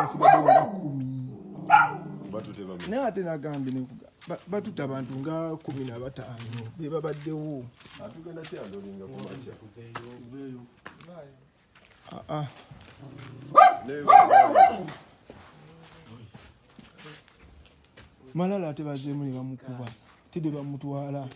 basigadde nga 10 naye ate nagambye nekuga batuta abantu nga 15 be babaddewo malala ate bazeemu ne bamukuba tede bamutwala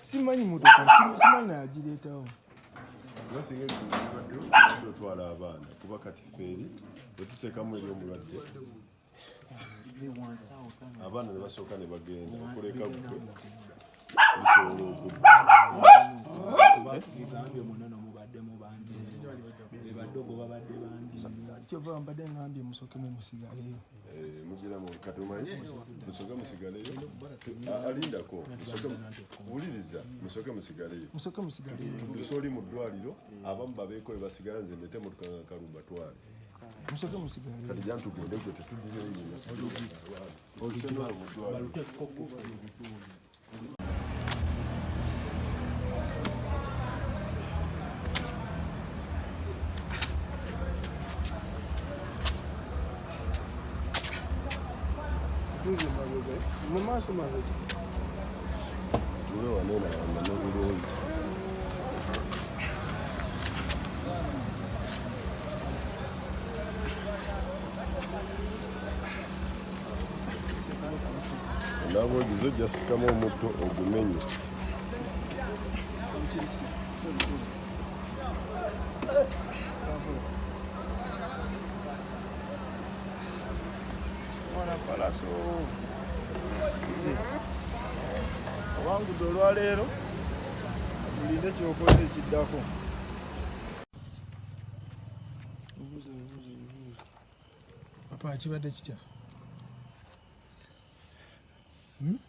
simanyi motoka simanyi nagireetawo twala abaana kuba kati feeri tetuteekamu eri omulwadde abaana ne basooka ne bagenda okuleka gwe bisobola kyova mbadde ngambye musooke mumusigaleyo mugira katumanyi musooke musigaleyo alindako wuliriza musooke musigaleyo tusooli mu ddwaliro abamu babeeko we basigala nze ndete mutukanga kalumba twale musooke musigaleyo kati jantu gende gwe tetudineyo mu maaso mabega tule wanena n'obulungi nabo ogizo jasikamu omutto ogumenye pallaso owangude olwaleero tulinde kyokoze ekiddako papa kibadde kitya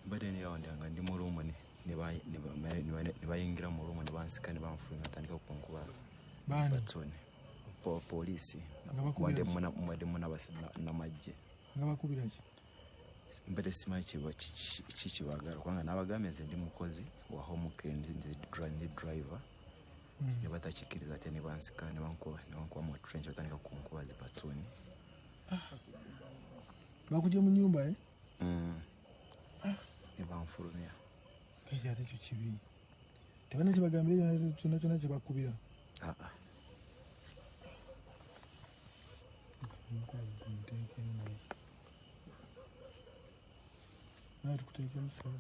badde neyawandanga ndi mu luumu ne bayingira mu luumu ne bansika ne banfuluma batandika okunkuba batsone poliisi mwadde namagye nga bakubira ki mbadde simanyi kikibagala kubanga nabagambye nze ndi mukozi wa home care ndi driver ne batakikiriza ate ne bansika ne bankuba mu trench batandika kunkuba zipatsoni bakujja mu nyumba ne banfulumya kati ate ekyo kibi tebana kyebagambire kyonna kyonna kyebakubira naye tukuteeka emusala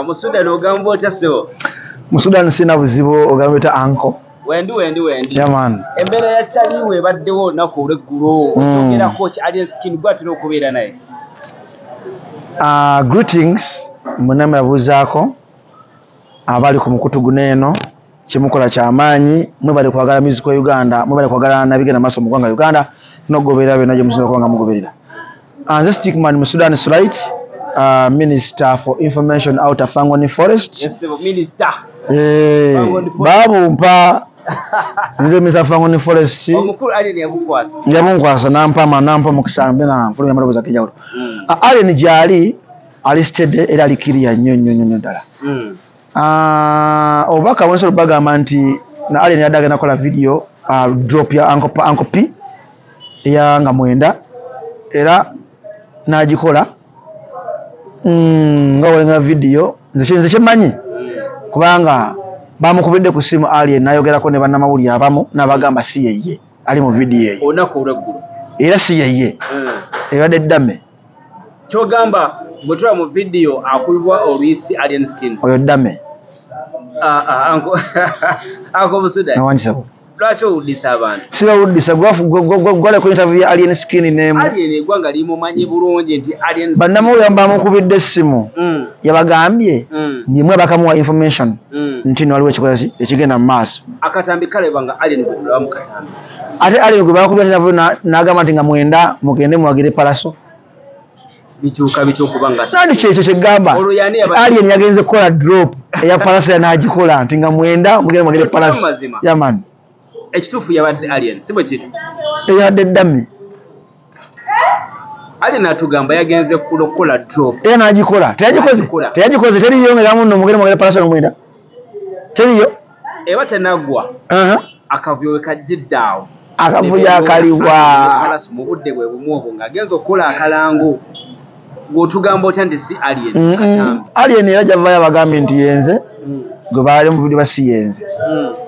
mu Sudan ogamba otya ssebo? Mu Sudan sina buzibu ogamba ta anko. Wendi. Yeah man. Embera ya chali we baddewo nako olweggulo otogera coach Alien Skin gwatira okubeera naye. Greetings munama yabuzaako abali ku mukutu guneeno kimukola kyamaanyi mwe bali kwagala music wa Uganda mwe bali kwagala nabigenda maso mu gwanga Uganda nogoberera bye naje musinga kwanga mugoberera. Anze stickman mu Sudan Slate Minister for Information Outer Fangoni Forest. Yes, Minister. Babu mpa nze Mr. Fangoni Forest. Omukulu ali yabukwasa. Yabunkwasa nampa mukisambe na mfulu ya maloboza kijawulo. Ali ni jali alisted era likiria nyonyo dala. Obaka wonso baga manti na ali ni adaga nakola video drop ya Uncle P ya nga mwenda era najikola nga walenga video nze kyemanyi kubanga bamukubidde ku simu Alien nayogerako ne bannamawulire abamu n'abagamba si yeye ali mu video ye onako olweggulo era si yeye ebadde ddame kyogamba bwetula mu video akubibwa olwisi Alien Skin oyo ddame anko Busudan nawanjisako Lwaki owuddisa abantu? Sibawuddisa gwale ku interview ya Alien Skin name. Alien eggwanga limumanyi bulungi nti Alien Skin. Bannamawulire bamukubidde essimu. Yabagambye mmwe bakamuwa information nti waliwo ekikola ekigenda mu maaso. Akatambi kalebanga Alien gwe tulaba mu katambi. Ate Alien gwe bakubira interview n'agamba nti nga mwenda mugende muwagire pallaso. Bituuka kubanga sandi kyekyo kyegamba Alien yagenze kukola drop eya pallaso yanagikola nti nga mwenda mugende muwagire pallaso. Yaman. Ekituufu yabadde Alien si bwe kiri. Eyabadde ddami. Alien atugamba yagenze kukola drop. Era n'agikola. Teyagikoze teriyo nga yamunno mugende muwagire pallaso n'omwenda. Teriyo. Eba tenagwa. Akavuyo kajjiddaawo. Akavuyo akaliwa. Pallaso mu budde bwe bumu obwo ng'agenze okukola akalango. Gw'otugamba otya nti si Alien. Alien era gyavaayo abagambye nti yenze gwe baali mu video basi yenze.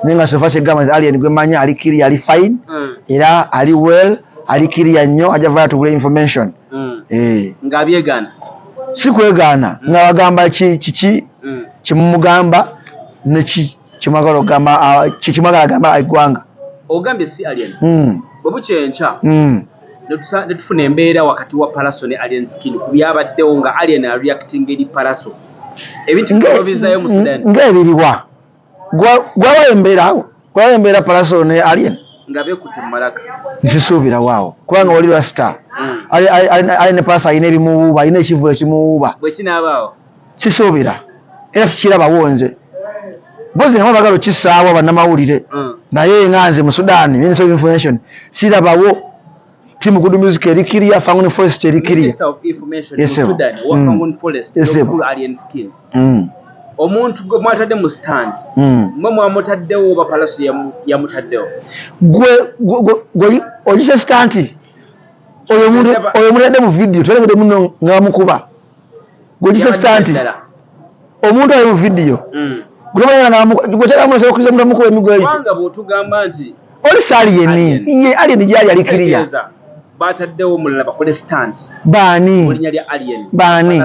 Naye nga sofa kyegamba Alien gwe mmanyi ali kiriya ali fine era ali well ali kiriya nnyo ajavaayo tubule information. Ng'abyegaana. Si kwegaana nga bagamba kiki kimumugamba ne kimwagala ogamba kimwagala gamba eggwanga. Ogambye si Alien. Bwe bukyenkya ne tufuna embeera wakati wa pallaso ne Alien Skin ku byabaddewo nga Alien areacting eri pallaso. Ebintu bizaayo mu Sudan. Ng'ebiriwa gwawa embeera pallaso ne Alien nga beekutte mu malaka. Nsisuubira waawo kubanga oli lwa star ali ne pallaso alina ebimuwuuba alina ekivuyo ekimuwuuba bwe kinaabaawo sisuubira era sikirabawo nze bozi nga bagala okissaawo bannamawulire naye nga nze mu Sudan Ministry of Information sirabawo timu Good Music eri kiriya Fangon Forest eri kiriya. Sudan wa Fangon Forest no Alien Skin. Omuntu gwe mwatadde mu stand mwe mwamutaddewo oba pallaso yamutaddewo. Gwe olise stand oyo mulede mu video tulengede muno nga mukuba. Gwe olise stand omuntu ayo mu video gwe tera mu okuliza mu mukuba emigwe egyo. Wanga bw'otugamba nti olise Alien gyali ali kiriya. Bataddewo mulala bakole stand. Baani? Olinnya lya Alien. Baani?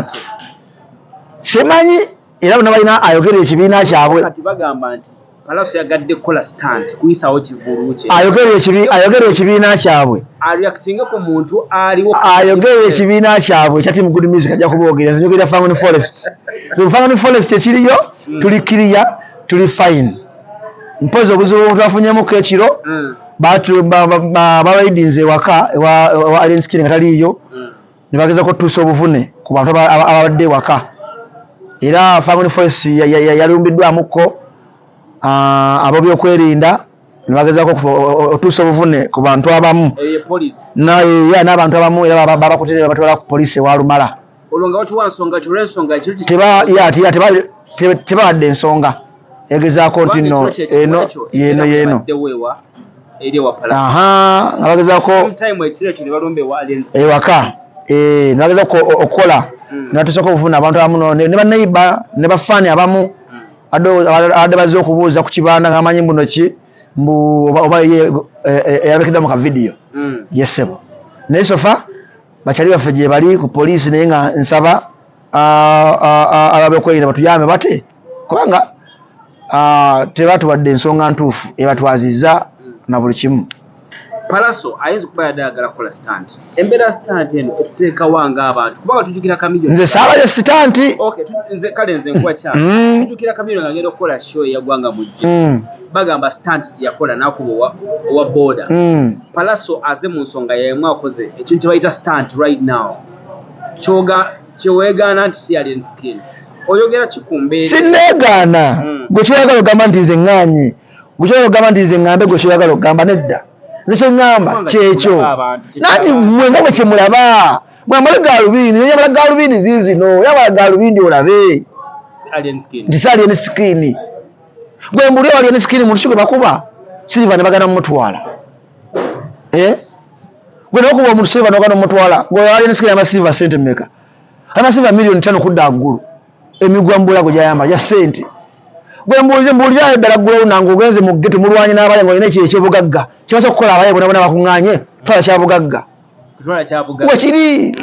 Simanyi era bonna balina ayogera ekibiina kyabwe. Kati bagamba nti pallaso yagadde kukola stand kuyisaawo kivulu kye. Ayogera ekibiina kyabwe. Areactinga ku muntu aliwo. Ayogera ekibiina kyabwe ekya Team Good Music ajja kuboogera nze njogera Fangon Forest. Fangon Forest ekiriyo tuli kiriya tuli fine. Mpozi obuzibu twafunyemu ekiro babaidinze ewaka ewa Alien Skin nga taliiyo ne bagezaako tuusa obuvune ku bantu ababadde ewaka era Fangon Forest yalumbiddwamukko ab'ebyokwerinda ne bagezaako otuusa obuvune ku bantu abamu n'abantu abamu era babakutere babatwala ku poliisi ewalumala tebabadde ensonga egezaako nti nno yeeno nga bagezaako ewaka ne bagezaako okukola ne batuusako obuvune abantu abamu ne banneiba ne bafaani abamu abadde bazze okubuuza ku kibanda ng'amanyi mbuno ki oba eyabekeddwa mu kavidiyo yesebo naye sofa bakyali baffe gye bali ku poliisi naye nga nsaba ababekwerinda batuyambe bate kubanga tebatubadde ensonga ntuufu ebatwazizza na buli kimu. Pallaso ayinza okuba yadagala kukola stand. Embeera stand eno etuteekawo ng'abantu kubanga tujjukira Kamiliyoni. Nze saabayo stand. Kale nze nkuwa kyalo. Tujjukira Kamiliyoni ng'agenda okukola show eyaggwanga mu Getto. Bagamba stand gye yakola n'akuba owa boda. Pallaso aze mu nsonga y'emu akoze ekintu kye bayita stand right now. Kyeweegaana nti si Alien Skin. Oyogera kikumbeera. Sinneegaana. Gwe kyoyagala ogamba nti nze ŋŋaanye. Gwe kyoyagala ogamba nti nze ŋŋambe gwe kyoyagala ogamba nedda. Nze kye ŋŋamba kyekyo. Nanti mmwe nga bwe kye mulaba. Mwambale gaalubindi, nyambala gaalubindi ziizino. Yambala gaalubindi olabe. Nti si Alien Skin. Gwe mbuli Alien Skin mu lusuku bakuba. Silver ne bagana mumutwala. Gwe n'okuba omuntu Silver n'ogana mumutwala. Gwe Alien Skin amasilver sente mmeka? Amasilver milioni 5 kudda waggulu. Emigwa mbulago gyayamba gya ssente. Gwe mbuulira ddala ggulawo nange ogenze mu Getto mulwanye n'abaye ng'olina ekyebugagga kimaze okukola abaye bonna bakuŋŋaanye twala kyabugagga bwe kiri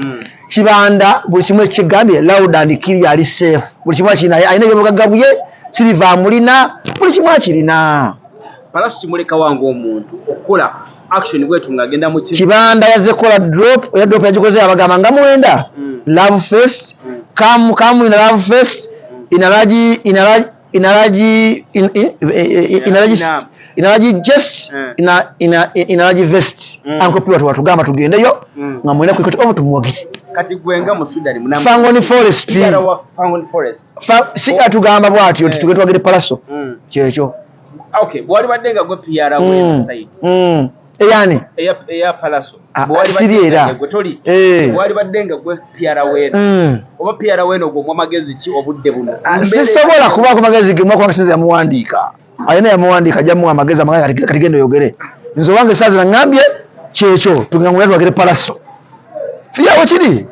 kibanda buli kimu ekigambye loud and clear ali safe buli kimu akirina alina ebyobugagga bye Silver amulina buli kimu akirina pallaso kimuleka wangu omuntu okukola action bwetu ng'agenda mu kibanda yazze kola drop yagikoze abagamba nga mwenda love first come in love first inalaji just inalaji vest ankopiwa tuwatugamba tugendeyo nga mwenda kwikoti omu tumuwagiri kati gwenga mu Sudan munamba Fangoni Forest si atugamba bwatyo titugende twagire pallaso kyekyo okay bwali baddenga gwe PR we side yani eya pallaso siri era bwali baddenga gwe PR we oba PR we ogwo mwamagezi ki obudde buno sisobola kuba ku magezi ge mwako sinze yamuwandiika ayina yamuwandiika jamu amagezi amagezi kati gendo yogere nzo wange sazi ngambye kyekyo tugenda mwenda twagire pallaso fiyawo kiri